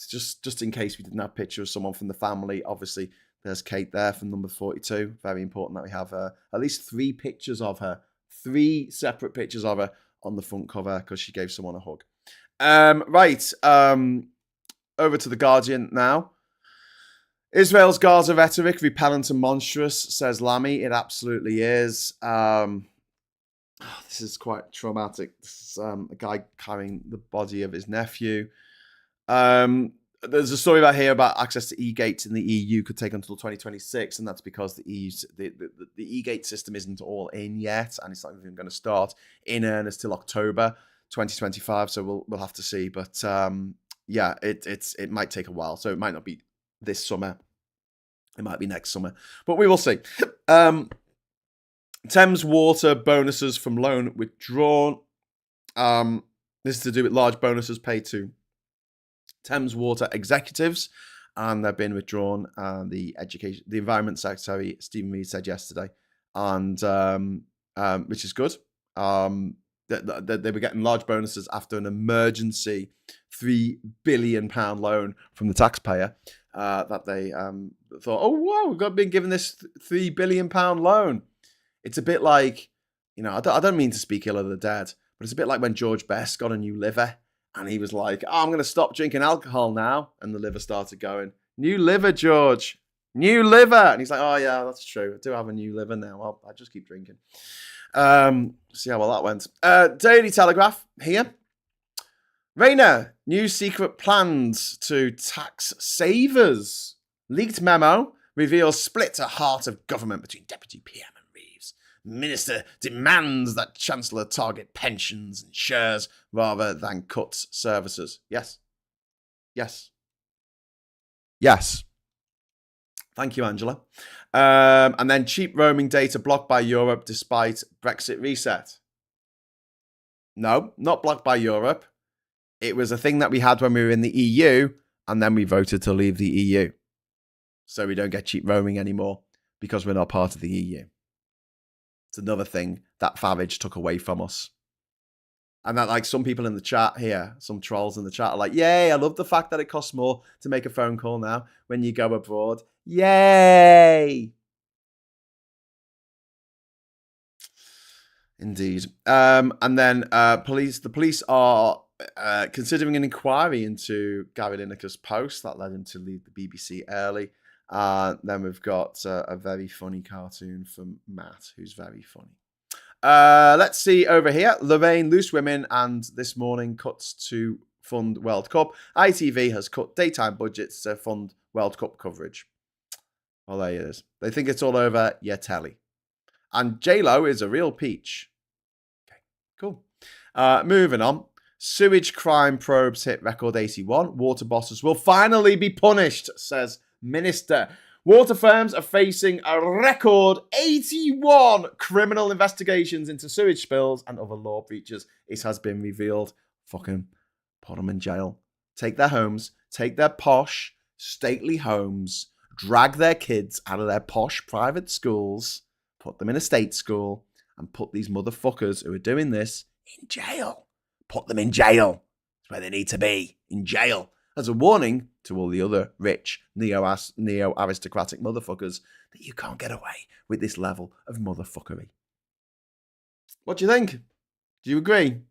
just in case we didn't have a picture of someone from the family, obviously There's Kate there from number 42. Very important that we have at least 3 pictures of her. 3 separate pictures of her on the front cover because she gave someone a hug. Right. Over to The Guardian now. Israel's Gaza rhetoric, repellent and monstrous, says Lammy. It absolutely is. This is quite traumatic. This is a guy carrying the body of his nephew. There's a story about here about access to e-gates in the EU could take until 2026, and that's because the EU, the e-gate system isn't all in yet, and it's not even going to start in earnest till October 2025. So we'll have to see. But yeah, it might take a while. So it might not be this summer. It might be next summer, but we will see. Thames Water bonuses from loan withdrawn. This is to do with large bonuses paid to Thames Water executives, and they've been withdrawn. The Environment Secretary Stephen Reid said yesterday, and which is good. They were getting large bonuses after an emergency £3 billion loan from the taxpayer. That they thought, oh wow, we've been given this £3 billion loan. It's a bit like, I don't mean to speak ill of the dead, but it's a bit like when George Best got a new liver and he was like, oh, I'm going to stop drinking alcohol now. And the liver started going, new liver, George, new liver. And he's like, oh yeah, that's true. I do have a new liver now. I just keep drinking. See how well that went. Daily Telegraph here. Rayner, new secret plans to tax savers. Leaked memo reveals split at heart of government between Deputy PM and Reeves. Minister demands that Chancellor target pensions and shares rather than cuts services. Yes. Yes. Yes. Thank you, Angela. And then cheap roaming data blocked by Europe despite Brexit reset. No, not blocked by Europe. It was a thing that we had when we were in the EU, and then we voted to leave the EU. So we don't get cheap roaming anymore because we're not part of the EU. It's another thing that Farage took away from us. And that, like, some people in the chat here, some trolls in the chat are like, yay, I love the fact that it costs more to make a phone call now when you go abroad. Yay! Indeed. And then the police are considering an inquiry into Gary Lineker's post that led him to leave the BBC early. Then we've got a very funny cartoon from Matt, who's very funny. Let's see over here. Lorraine, loose women, and this morning cuts to fund World Cup. ITV has cut daytime budgets to fund World Cup coverage. Well, there it is. They think it's all over. Yeah, telly. And J-Lo is a real peach. Okay, cool. Moving on. Sewage crime probes hit record 81. Water bosses will finally be punished, says Minister. Water firms are facing a record 81 criminal investigations into sewage spills and other law breaches. It has been revealed. Fucking put them in jail. Take their homes, take their posh, stately homes, drag their kids out of their posh private schools, put them in a state school, and put these motherfuckers who are doing this in jail. Put them in jail. That's where they need to be, in jail. As a warning to all the other rich, neo-aristocratic motherfuckers that you can't get away with this level of motherfuckery. What do you think? Do you agree?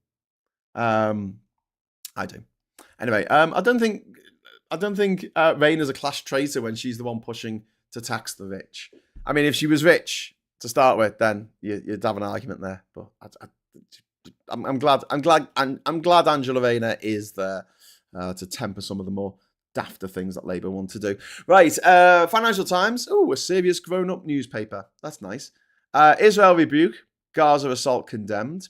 I do. Anyway, I don't think Rayner's a class traitor when she's the one pushing to tax the rich. I mean, if she was rich to start with, then you'd have an argument there. But I'm glad Angela Rayner is there to temper some of the more dafter things that Labour want to do. Right, Financial Times. Oh, a serious grown-up newspaper. That's nice. Israel rebuke. Gaza assault condemned.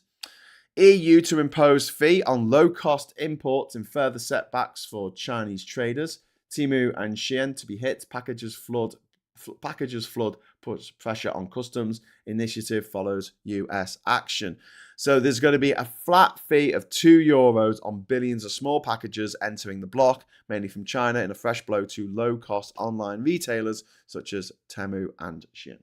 EU to impose fee on low-cost imports and further setbacks for Chinese traders. Temu and Shein to be hit. Packages flood puts pressure on customs. Initiative follows US action. So there's going to be a flat fee of €2 on billions of small packages entering the bloc, mainly from China, in a fresh blow to low-cost online retailers such as Temu and Shein.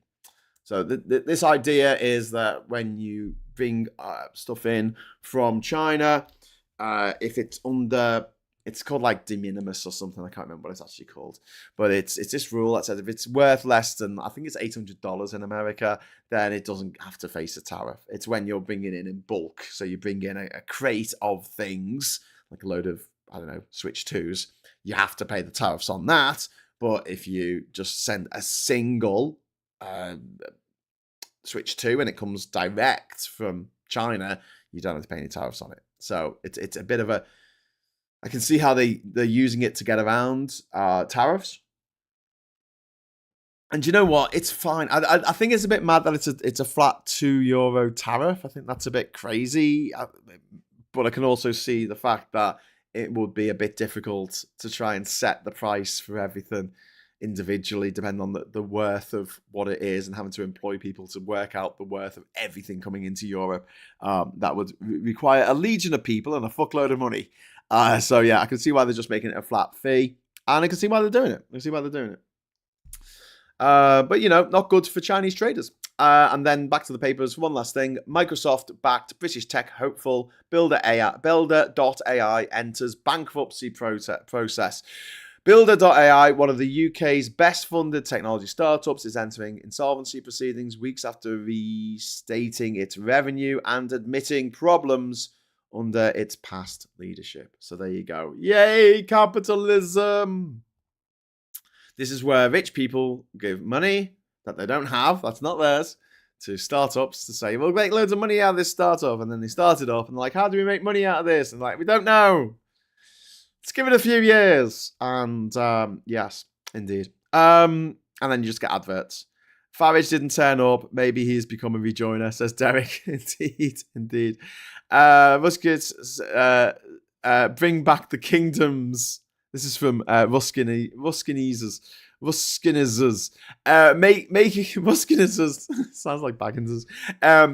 So this idea is that when you bring stuff in from China, if it's under it's called like de minimis or something. I can't remember what it's actually called. But it's this rule that says if it's worth less than, I think it's $800 in America, then it doesn't have to face a tariff. It's when you're bringing in bulk. So you bring in a crate of things, like a load of, I don't know, Switch 2s. You have to pay the tariffs on that. But if you just send a single Switch 2 and it comes direct from China, you don't have to pay any tariffs on it. So it's a bit of a, I can see how they're using it to get around tariffs. And you know what? It's fine. I think it's a bit mad that it's a flat €2 tariff. I think that's a bit crazy. But I can also see the fact that it would be a bit difficult to try and set the price for everything individually, depending on the worth of what it is, and having to employ people to work out the worth of everything coming into Europe. That would require a legion of people and a fuckload of money. So yeah, I can see why they're just making it a flat fee, and I can see why they're doing it. But you know, not good for Chinese traders. And then back to the papers. One last thing: Microsoft-backed British tech hopeful Builder.ai enters bankruptcy process. Builder.ai, one of the UK's best-funded technology startups, is entering insolvency proceedings weeks after restating its revenue and admitting problems under its past leadership. So there you go. Yay, capitalism! This is where rich people give money that they don't have, that's not theirs, to startups to say, we'll make loads of money out of this startup. And then they start it up and they're like, how do we make money out of this? And like, we don't know. Let's give it a few years. And yes, indeed. And then you just get adverts. Farage didn't turn up. Maybe he's become a rejoiner, says Derek. Indeed. Muskets, bring back the kingdoms. This is from Ruskinizers. Sounds like Baggins's.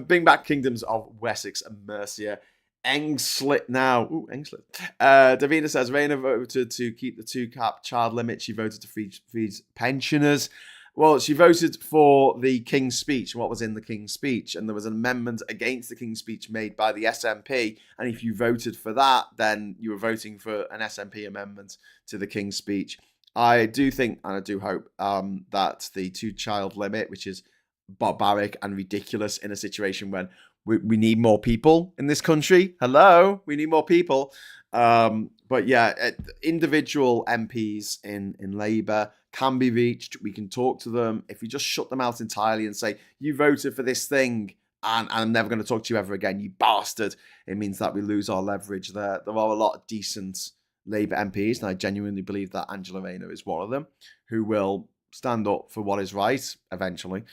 Bring back kingdoms of Wessex and Mercia. Engslet now. Ooh, Engslet. Davina says, Raina voted to keep the 2-cap child limit. She voted to freeze pensioners. Well, she voted for the King's Speech, what was in the King's Speech, and there was an amendment against the King's Speech made by the SNP, and if you voted for that, then you were voting for an SNP amendment to the King's Speech. I do think, and I do hope, that the 2-child limit, which is barbaric and ridiculous in a situation when we need more people in this country. Hello, we need more people. But yeah, individual MPs in Labour can be reached. We can talk to them. If we just shut them out entirely and say, you voted for this thing and I'm never going to talk to you ever again, you bastard, it means that we lose our leverage there. There are a lot of decent Labour MPs, and I genuinely believe that Angela Rayner is one of them, who will stand up for what is right eventually,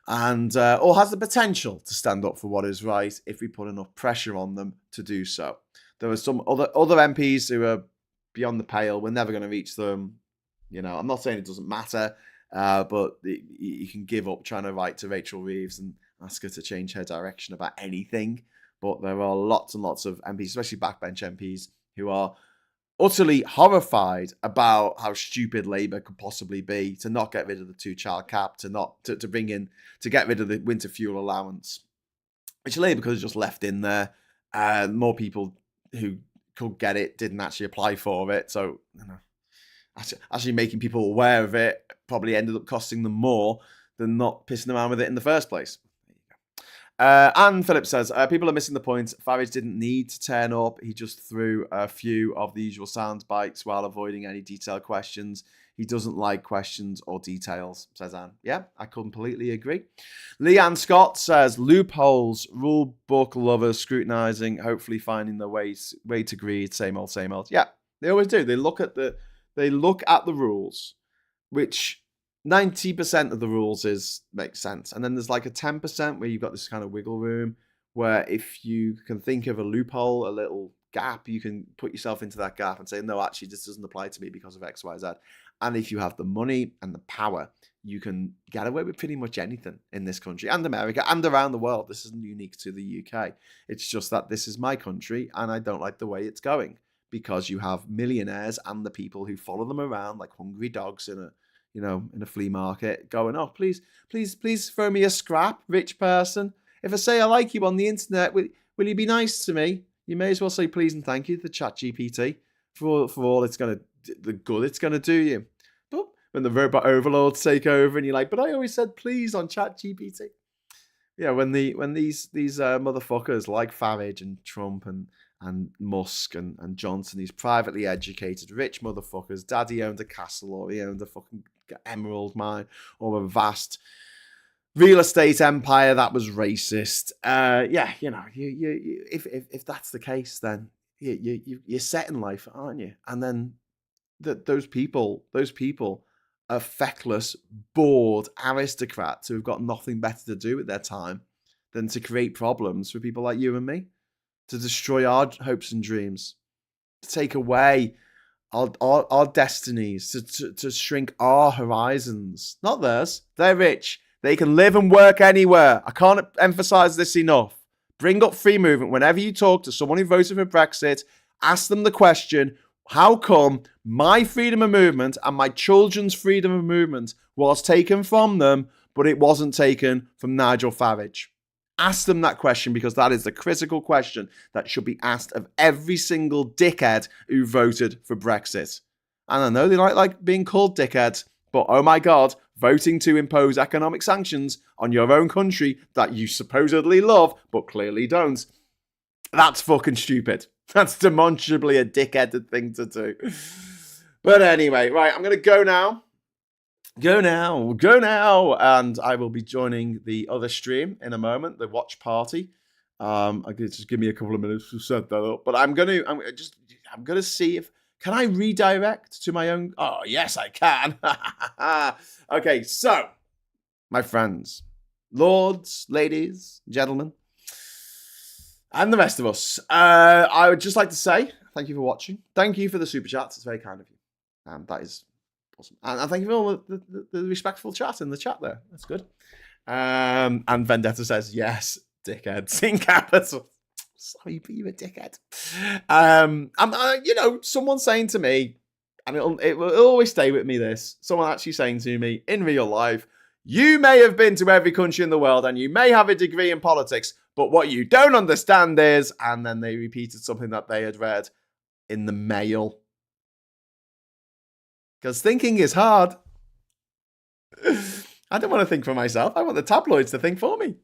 and or has the potential to stand up for what is right if we put enough pressure on them to do so. There are some other MPs who are beyond the pale. We're never going to reach them. You know, I'm not saying it doesn't matter, but you can give up trying to write to Rachel Reeves and ask her to change her direction about anything. But there are lots and lots of MPs, especially backbench MPs, who are utterly horrified about how stupid Labour could possibly be to not get rid of the 2-child cap, to bring in, to get rid of the winter fuel allowance, which Labour could have just left in there. More people who could get it didn't actually apply for it, so you know, actually making people aware of it probably ended up costing them more than not pissing around with it in the first place. Anne Phillips says, people are missing the point. Farage didn't need to turn up. He just threw a few of the usual sound bites while avoiding any detailed questions. He doesn't like questions or details, says Anne. Yeah, I completely agree. Leanne Scott says, loopholes, rule book lovers scrutinising, hopefully finding their way to greed. Same old, same old. Yeah, they always do. They look at the rules, which 90% of the rules makes sense. And then there's like a 10% where you've got this kind of wiggle room where if you can think of a loophole, a little gap, you can put yourself into that gap and say, no, actually, this doesn't apply to me because of X, Y, Z. And if you have the money and the power, you can get away with pretty much anything in this country and America and around the world. This isn't unique to the UK. It's just that this is my country and I don't like the way it's going because you have millionaires and the people who follow them around like hungry dogs in a flea market going, oh, please throw me a scrap, rich person. If I say I like you on the internet, will you be nice to me? You may as well say please and thank you to ChatGPT. for all the good it's gonna do you. But when the robot overlords take over, and you're like, but I always said please on ChatGPT. Yeah, when these motherfuckers like Farage and Trump and Musk and Johnson, these privately educated rich motherfuckers, daddy owned a castle or he owned a fucking emerald mine or a vast real estate empire that was racist. Yeah, if that's the case, then you're set in life, aren't you? And then those people are feckless, bored aristocrats who have got nothing better to do with their time than to create problems for people like you and me, to destroy our hopes and dreams, to take away our destinies, to shrink our horizons, not theirs. They're rich. They can live and work anywhere. I can't emphasize this enough. Bring up free movement whenever you talk to someone who voted for Brexit. Ask them the question, how come my freedom of movement and my children's freedom of movement was taken from them, but it wasn't taken from Nigel Farage? Ask them that question, because that is the critical question that should be asked of every single dickhead who voted for Brexit. And I know they like being called dickheads, but oh my God, voting to impose economic sanctions on your own country that you supposedly love, but clearly don't. That's fucking stupid. That's demonstrably a dickheaded thing to do. But anyway, right, I'm going to go now. Go now. And I will be joining the other stream in a moment, the watch party. I could just give me a couple of minutes to set that up. But I'm going to see if, can I redirect to my own? Oh, yes, I can. Okay, so, my friends, lords, ladies, gentlemen, and the rest of us, I would just like to say thank you for watching. Thank you for the super chats. It's very kind of you. That is awesome. And thank you for all the respectful chat in the chat there. That's good. And Vendetta says, yes, dickheads in capital. Sorry, but you're a dickhead. Someone saying to me, and it will always stay with me this, someone actually saying to me in real life, you may have been to every country in the world and you may have a degree in politics, but what you don't understand is, and then they repeated something that they had read in the Mail. Because thinking is hard. I don't want to think for myself. I want the tabloids to think for me.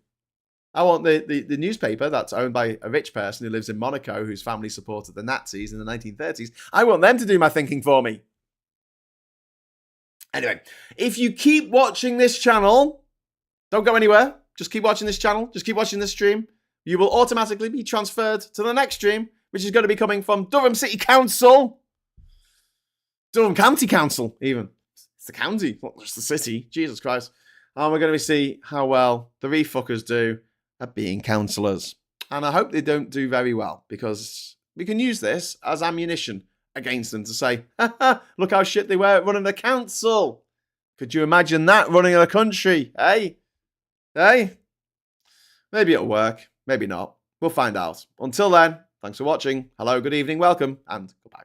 I want the newspaper that's owned by a rich person who lives in Monaco, whose family supported the Nazis in the 1930s. I want them to do my thinking for me. Anyway, if you keep watching this channel, don't go anywhere. Just keep watching this channel. Just keep watching this stream. You will automatically be transferred to the next stream, which is going to be coming from Durham City Council. Durham County Council, even. It's the county, not just the city. Jesus Christ. And we're going to see how well the refuckers do at being councillors. And I hope they don't do very well, because we can use this as ammunition against them to say, look how shit they were running a council. Could you imagine that running a country? Hey? Maybe it'll work. Maybe not. We'll find out. Until then, thanks for watching. Hello, good evening, welcome, and goodbye.